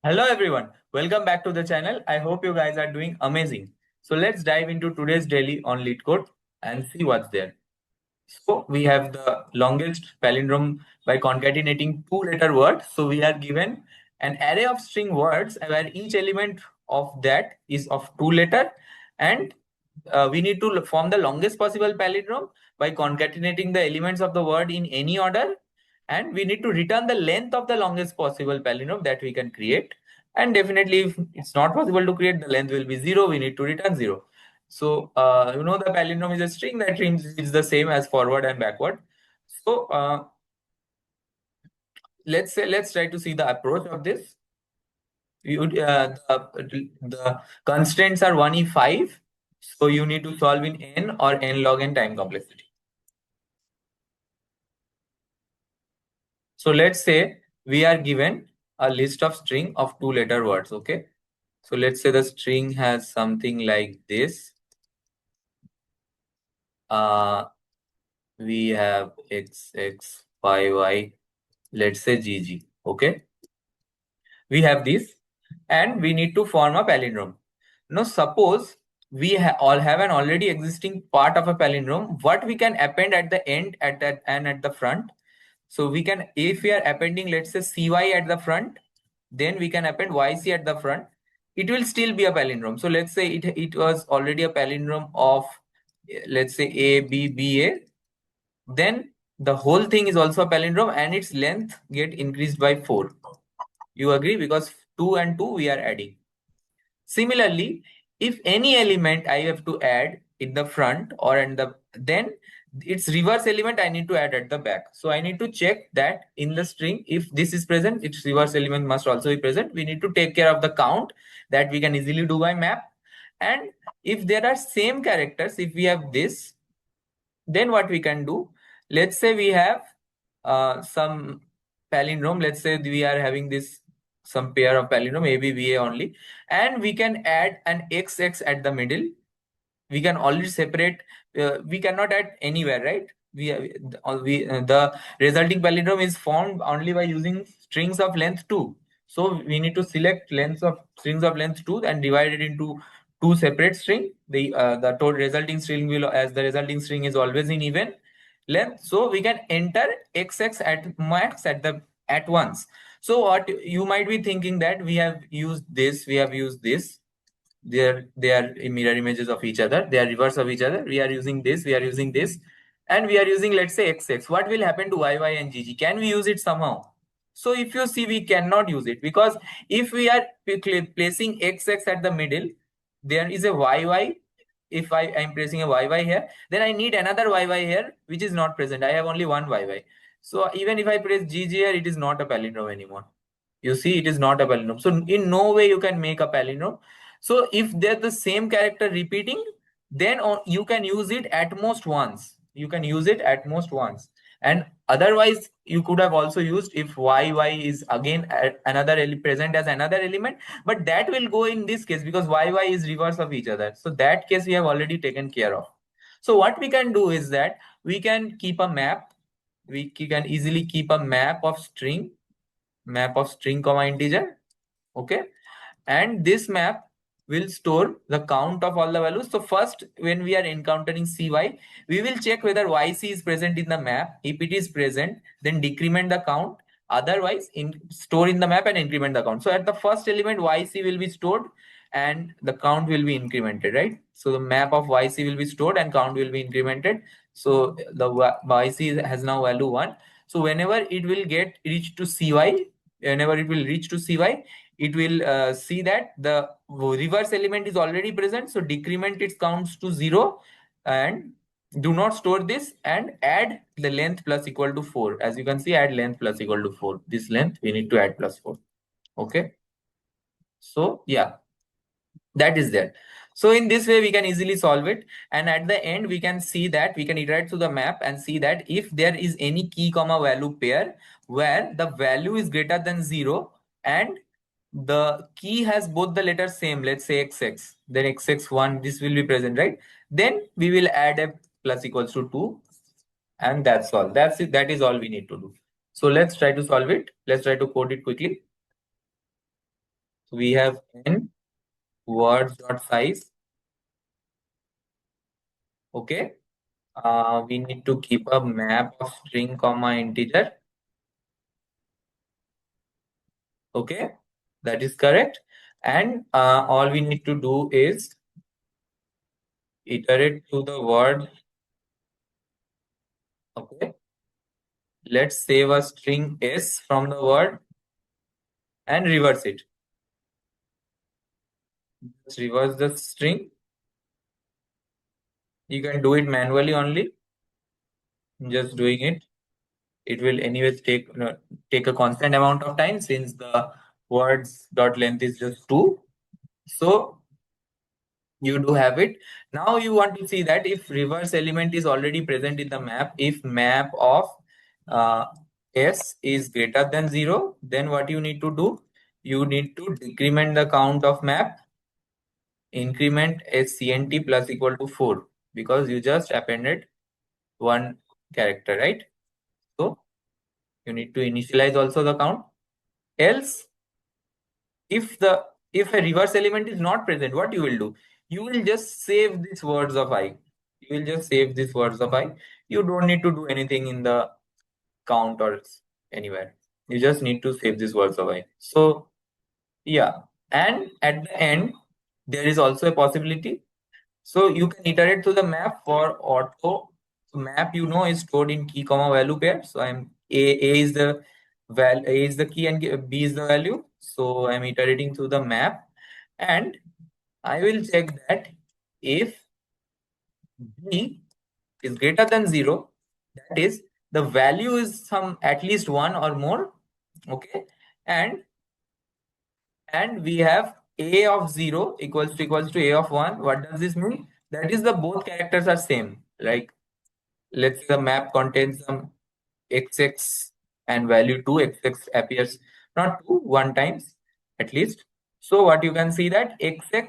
Hello everyone, welcome back to the channel. I hope you guys are doing amazing. So let's dive into today's daily on Leetcode and see what's there. So we have the longest palindrome by concatenating two-letter words. So we are given an array of string words where each element of that is of two-letter, and we need to form the longest possible palindrome by concatenating the elements of the word in any order, and we need to return the length of the longest possible palindrome that we can create. And definitely if it's not possible to create, the length will be 0. We need to return 0. So the palindrome is a string that is the same as forward and backward. So let's try to see the approach of this. The constraints are 1e5, so you need to solve in n or n log n time complexity. So let's say we are given a list of string of two-letter words. Okay, so let's say the string has something like this. We have x, y, let's say gg. Okay, we have this, and we need to form a palindrome. Now suppose we all have an already existing part of a palindrome. What we can append at the end, at that, and at the front. So we can, if we are appending, let's say cy at the front, then we can append yc at the front. It will still be a palindrome. So let's say it was already a palindrome of, let's say a b b a, then the whole thing is also a palindrome and its length get increased by 4. You agree? Because 2 and 2 we are adding. Similarly, if any element I have to add in the front or in the, then its reverse element I need to add at the back. So I need to check that in the string, if this is present, its reverse element must also be present. We need to take care of the count that we can easily do by map. And if there are same characters, if we have this, then what we can do, let's say we have some palindrome. Let's say we are having this some pair of palindrome a b b a only, and we can add an xx at the middle. We can already separate. We cannot add anywhere, right? The resulting palindrome is formed only by using strings of length 2. So we need to select strings of length 2 and divide it into two separate string. The total resulting string will, as the resulting string is always in even length, so we can enter xx at max at once. So what you might be thinking, that we have used this, they are mirror images of each other, they are reverse of each other. We are using this, and we are using, let's say, xx. What will happen to yy and gg? Can we use it somehow? So if you see, we cannot use it, because if we are placing xx at the middle, there is a yy. If I am placing a yy here, then I need another yy here, which is not present. I have only one yy. So even if I press gg here, it is not a palindrome anymore. You see, it is not a palindrome. So in no way you can make a palindrome. So if they're the same character repeating, then you can use it at most once. You can use it at most once. And otherwise, you could have also used if yy is again present as another element, but that will go in this case because yy is reverse of each other. So that case we have already taken care of. So what we can do is that we can keep a map. We can easily keep a map of string comma integer. Okay, and this map will store the count of all the values. So first, when we are encountering cy, we will check whether yc is present in the map. If it is present, then decrement the count. Otherwise, store in the map and increment the count. So at the first element, yc will be stored and the count will be incremented, right? So the map of yc will be stored and count will be incremented. So the yc has now value 1. So whenever it will get reached to cy, it will see that the reverse element is already present. So decrement its counts to 0 and do not store this, and add the length plus equal to 4. As you can see, add length plus equal to 4. This length we need to add plus 4. Okay. So yeah, that is there. So in this way we can easily solve it, and at the end we can see that we can iterate through the map and see that if there is any key comma value pair where the value is greater than 0 and the key has both the letters same, let's say xx, then xx1, this will be present, right? Then we will add a plus equals to 2, and that's all. That's it. That is all we need to do. So let's try to solve it. Let's try to code it quickly. we have n words dot size. Okay. We need to keep a map of string comma integer. Okay, that is correct. And all we need to do is iterate to the word. Okay, let's save a string s from the word and reverse it. Let's reverse the string. You can do it manually only. Just doing it. It will anyways take a constant amount of time since the words dot length is just 2. So you do have it. Now you want to see that if reverse element is already present in the map, if map of uh, s is greater than 0, then what you need to do? You need to decrement the count of map, increment scnt plus equal to 4, because you just appended one character, right? So you need to initialize also the count. Else, if a reverse element is not present, what you will do? You will just save these words of I. You will just save these words of I. You don't need to do anything in the count or anywhere. You just need to save these words of I. So yeah, and at the end there is also a possibility. So you can iterate to the map for auto. Map, you know, is stored in key comma value pair. So I'm A is the A is the key and B is the value. So I'm iterating through the map, and I will check that if B is greater than 0, that is the value is some at least 1 or more. Okay, and we have a of 0 equals to a of 1. What does this mean? That is the both characters are same. Like, let's say the map contains some xx and value 2. Xx appears not 2, 1 times at least. So what you can see that xx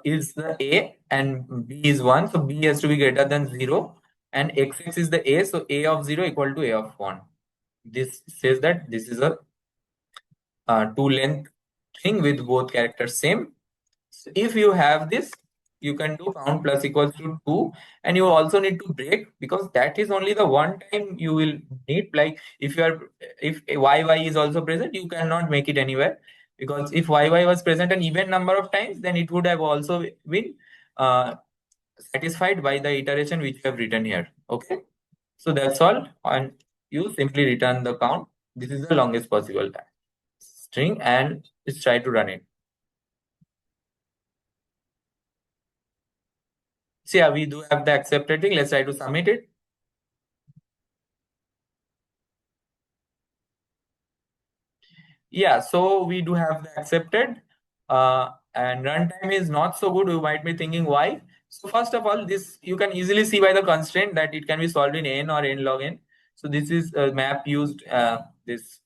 is the a and b is 1. So b has to be greater than 0, and xx is the a. So a of 0 equal to a of 1. This says that this is a two length thing with both characters same. So if you have this, you can do count plus equals to 2, and you also need to break, because that is only the one time you will need. Like if you are, if yy is also present, you cannot make it anywhere, because if yy was present an even number of times, then it would have also been uh, satisfied by the iteration which you have written here. Okay, so that's all, and you simply return the count. This is the longest possible string, and just try to run it. So yeah, we do have the accepted thing. Let's try to submit it. Yeah, so we do have the accepted, and runtime is not so good. You might be thinking why. So first of all, this you can easily see by the constraint that it can be solved in n or n log n. So this is a map used this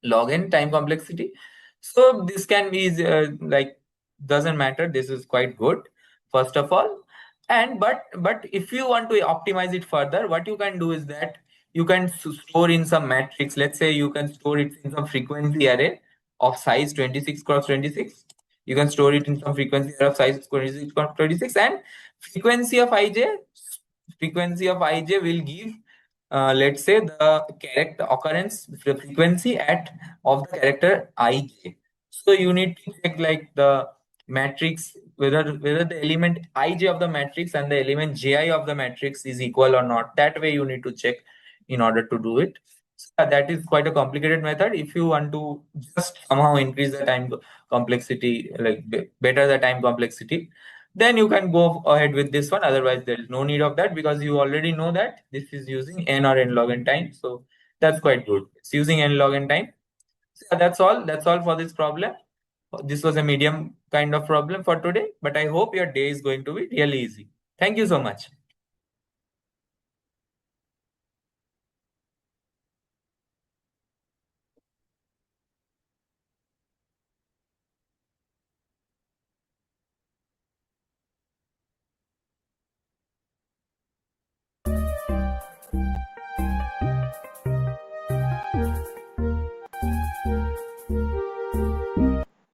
log n time complexity. So this can be like, doesn't matter. This is quite good, first of all. And but if you want to optimize it further, what you can do is that you can store in some matrix. Let's say you can store it in some frequency array of size 26 cross 26. You can store it in some frequency array of size 26 cross 26, and frequency of ij will give let's say the character occurrence frequency at of the character ij. So you need to check like the matrix, whether the element ij of the matrix and the element ji of the matrix is equal or not. That way you need to check in order to do it. So that is quite a complicated method. If you want to just somehow increase the time complexity, like better the time complexity, then you can go ahead with this one. Otherwise there is no need of that, because you already know that this is using n or n log n time. So that's quite good. It's using n log n time. So that's all for this problem. This was a medium kind of problem for today, but I hope your day is going to be really easy. Thank you so much.